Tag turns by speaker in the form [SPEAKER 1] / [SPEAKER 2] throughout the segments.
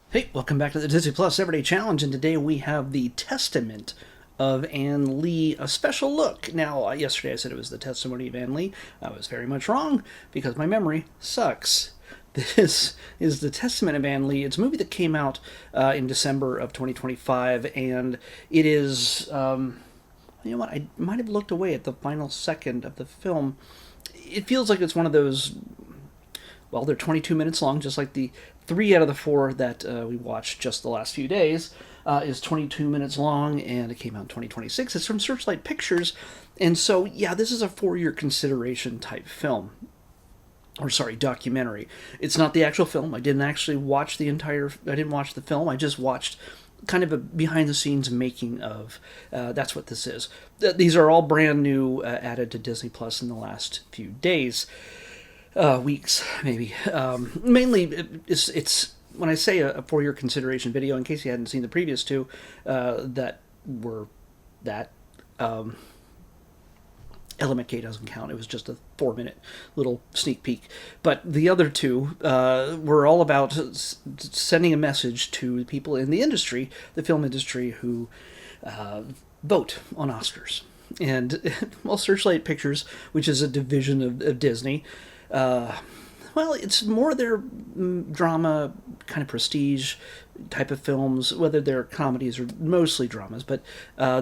[SPEAKER 1] Hey, welcome back to the Disney Plus Everyday Challenge, and today we have the Testament of Ann Lee, a special look. Now, yesterday I said it was the Testimony of Ann Lee. I was very much wrong because my memory sucks. This is the Testament of Ann Lee. It's a movie that came out in December of 2025, and it is, you know what, I might have looked away at the final second of the film. It feels like it's one of those, well, they're 22 minutes long, just like the three out of the four that we watched just the last few days. Is 22 minutes long, and it came out in 2026. It's from Searchlight Pictures, and so yeah, this is a for-your consideration type film, or sorry, documentary. It's not the actual film. I didn't actually watch the entire. I didn't watch the film. I just watched kind of a behind-the-scenes making of. That's what this is. These are all brand new, added to Disney Plus in the last few days. Weeks, maybe. Mainly, it's when I say a for-your consideration video, in case you hadn't seen the previous two, that were that. Element K doesn't count. It was just a 4-minute little sneak peek. But the other two were all about sending a message to people in the industry, the film industry, who vote on Oscars. And, well, Searchlight Pictures, which is a division of Disney, well, it's more their drama, kind of prestige type of films, whether they're comedies or mostly dramas, but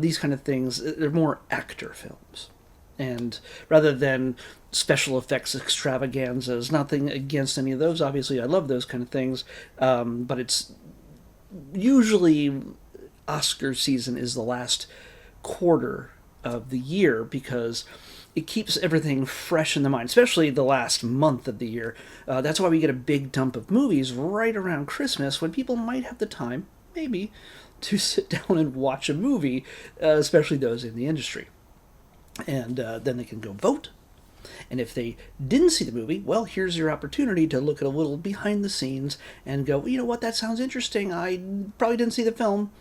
[SPEAKER 1] these kind of things, they're more actor films. And rather than special effects extravaganzas, nothing against any of those, obviously I love those kind of things, but it's usually Oscar season is the last quarter of the year because it keeps everything fresh in the mind, especially the last month of the year. That's why we get a big dump of movies right around Christmas when people might have the time, maybe, to sit down and watch a movie, especially those in the industry. And then they can go vote. And if they didn't see the movie, well, here's your opportunity to look at a little behind the scenes and go, you know what, that sounds interesting. I probably didn't see the film,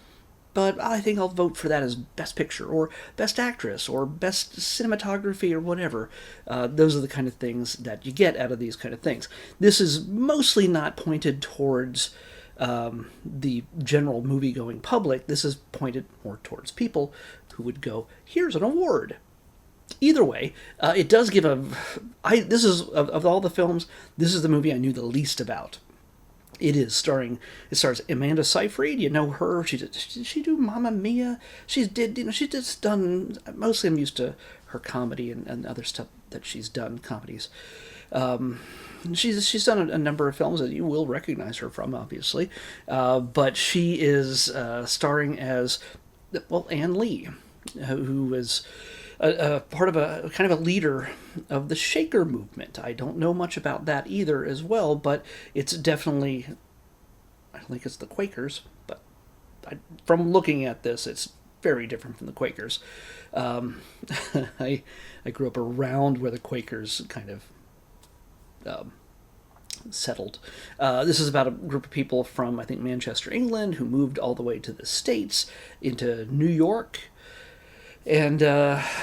[SPEAKER 1] but I think I'll vote for that as Best Picture or Best Actress or Best Cinematography or whatever. Those are the kind of things that you get out of these kind of things. This is mostly not pointed towards the general movie-going public. This is pointed more towards people who would go, here's an award. Either way, it does give a. This is of all the films, this is the movie I knew the least about. It stars Amanda Seyfried. You know her. Did she do Mamma Mia? She's just done. Mostly, I'm used to her comedy and other stuff that she's done comedies. She's done a number of films that you will recognize her from, obviously, but she is starring as, well, Ann Lee, who is a part of a kind of a leader of the Shaker movement. I don't know much about that either as well, but it's definitely, I don't think it's the Quakers, but from looking at this, it's very different from the Quakers. I grew up around where the Quakers kind of settled. This is about a group of people from, I think, Manchester, England, who moved all the way to the States, into New York, and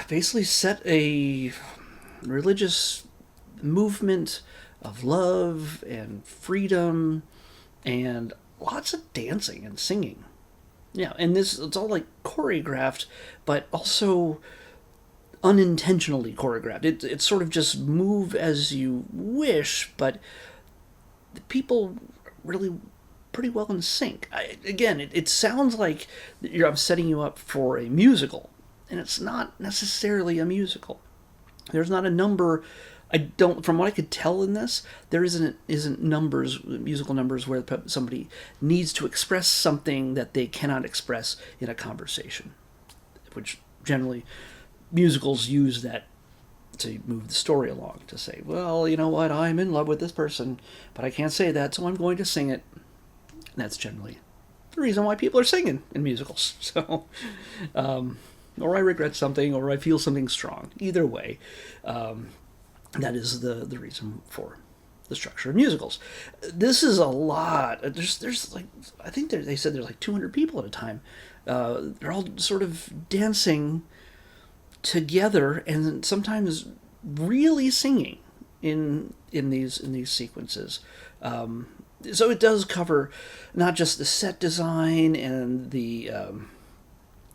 [SPEAKER 1] basically set a religious movement of love and freedom and lots of dancing and singing. Yeah, and it's all like choreographed, but also unintentionally choreographed. It's sort of just move as you wish, but the people really pretty well in sync. Again, it sounds like I'm setting you up for a musical, and it's not necessarily a musical. There's not a number. From what I could tell in this, there isn't numbers, musical numbers, where somebody needs to express something that they cannot express in a conversation, which generally musicals use that to move the story along, to say, well, you know what, I'm in love with this person, but I can't say that, so I'm going to sing it. And that's generally the reason why people are singing in musicals. So, or I regret something, or I feel something strong. Either way, that is the reason for the structure of musicals. This is a lot. There's like, I think they said there's like 200 people at a time. They're all sort of dancing together, and sometimes really singing in these sequences. So it does cover not just the set design and the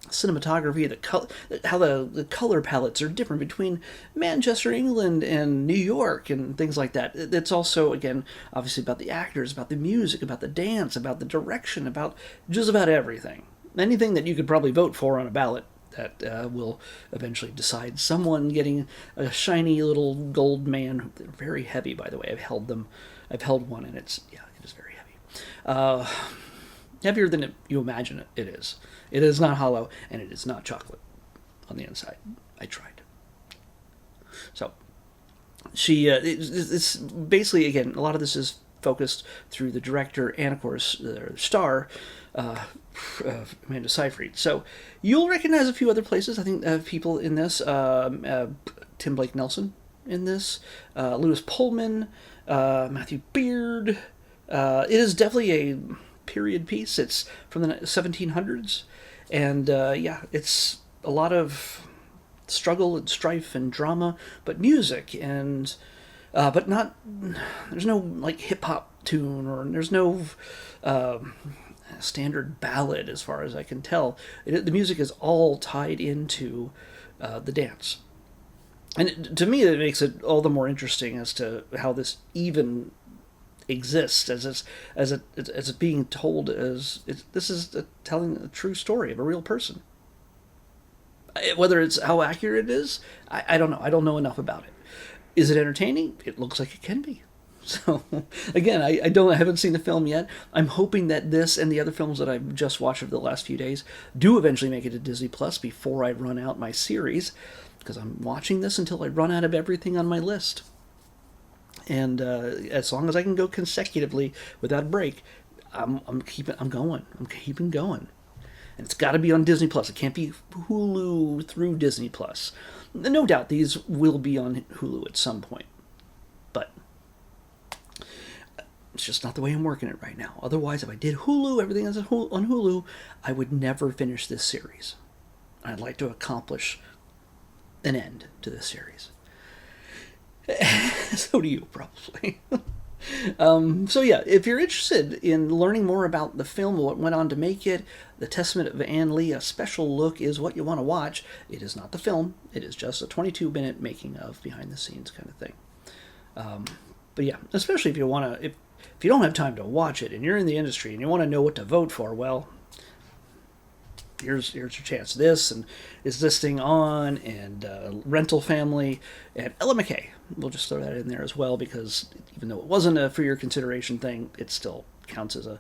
[SPEAKER 1] cinematography, how the color palettes are different between Manchester, England, and New York, and things like that. It's also, again, obviously about the actors, about the music, about the dance, about the direction, about just about everything. Anything that you could probably vote for on a ballot that will eventually decide someone getting a shiny little gold man. They're very heavy, by the way. I've held them. I've held one, and it is very heavy. Heavier than you imagine it is. It is not hollow, and it is not chocolate on the inside. I tried. So, it's basically, again, a lot of this is focused through the director and, of course, the star, Amanda Seyfried. So, you'll recognize a few other places. I think people in this, Tim Blake Nelson in this, Lewis Pullman, Matthew Beard. It is definitely a period piece. It's from the 1700s, and it's a lot of struggle and strife and drama, but music and but not. There's no like hip hop tune, or there's no standard ballad as far as I can tell. The music is all tied into the dance, and to me, it makes it all the more interesting as to how this even exists as it's being told this is telling a true story of a real person. Whether it's how accurate it is, I don't know. I don't know enough about it. Is it entertaining? It looks like it can be. So again, I haven't seen the film yet. I'm hoping that this and the other films that I've just watched over the last few days do eventually make it to Disney Plus before I run out my series, because I'm watching this until I run out of everything on my list. And as long as I can go consecutively without a break, I'm going. I'm keeping going. And it's got to be on Disney Plus. It can't be Hulu through Disney Plus. No doubt these will be on Hulu at some point, but it's just not the way I'm working it right now. Otherwise, if I did Hulu, everything is on Hulu, I would never finish this series. I'd like to accomplish an end to this series. So do you, probably. So yeah, if you're interested in learning more about the film, what went on to make it, The Testament of Anne Lee, a special look is what you want to watch. It is not the film. It is just a 22-minute making of, behind-the-scenes kind of thing. But yeah, especially if you want to, if you don't have time to watch it and you're in the industry and you want to know what to vote for, well, here's your chance. This, and Is This Thing On, and Rental Family, and Ella McKay. We'll just throw that in there as well, because even though it wasn't a for your consideration thing, it still counts as a,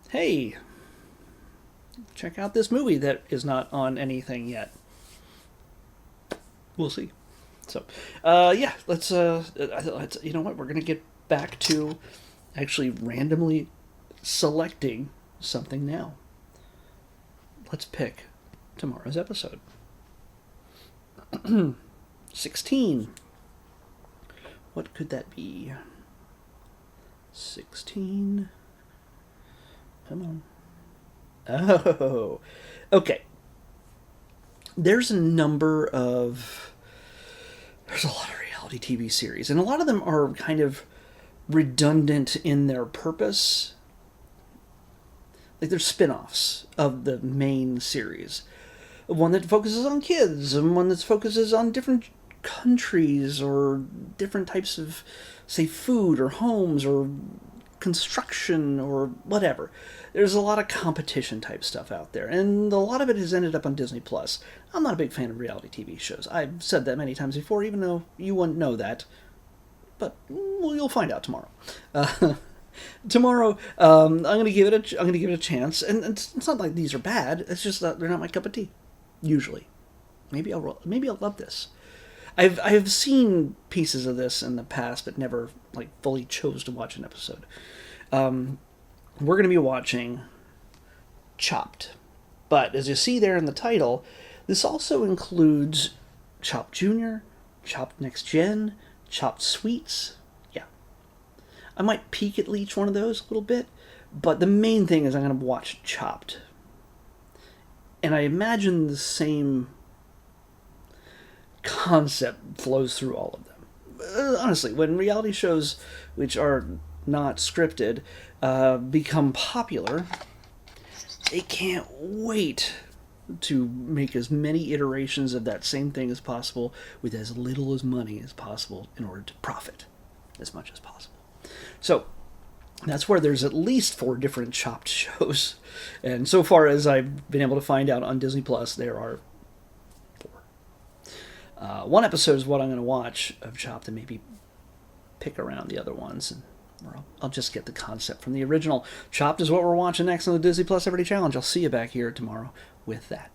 [SPEAKER 1] hey, check out this movie that is not on anything yet. We'll see. So, let's, you know what, we're going to get back to actually randomly selecting something now. Let's pick tomorrow's episode. 16. What could that be? 16. Come on. Oh. Okay. There's a lot of reality TV series, and a lot of them are kind of redundant in their purpose. Like they're spin-offs of the main series. One that focuses on kids, and one that focuses on different countries or different types of, say, food or homes or construction or whatever. There's a lot of competition type stuff out there, and a lot of it has ended up on Disney Plus. I'm not a big fan of reality TV shows. I've said that many times before, even though you wouldn't know that. But you'll find out tomorrow. Tomorrow, I'm gonna give it a chance, and it's not like these are bad. It's just that they're not my cup of tea. Usually, maybe I'll love this. I've seen pieces of this in the past, but never like fully chose to watch an episode. We're gonna be watching Chopped, but as you see there in the title, this also includes Chopped Junior, Chopped Next Gen, Chopped Sweets. I might peek at each one of those a little bit, but the main thing is I'm going to watch Chopped. And I imagine the same concept flows through all of them. Honestly, when reality shows, which are not scripted, become popular, they can't wait to make as many iterations of that same thing as possible with as little as money as possible in order to profit as much as possible. So that's where there's at least 4 different Chopped shows. And so far as I've been able to find out on Disney Plus, there are 4. One episode is what I'm going to watch of Chopped and maybe pick around the other ones. Or I'll just get the concept from the original. Chopped is what we're watching next on the Disney Plus Everyday Challenge. I'll see you back here tomorrow with that.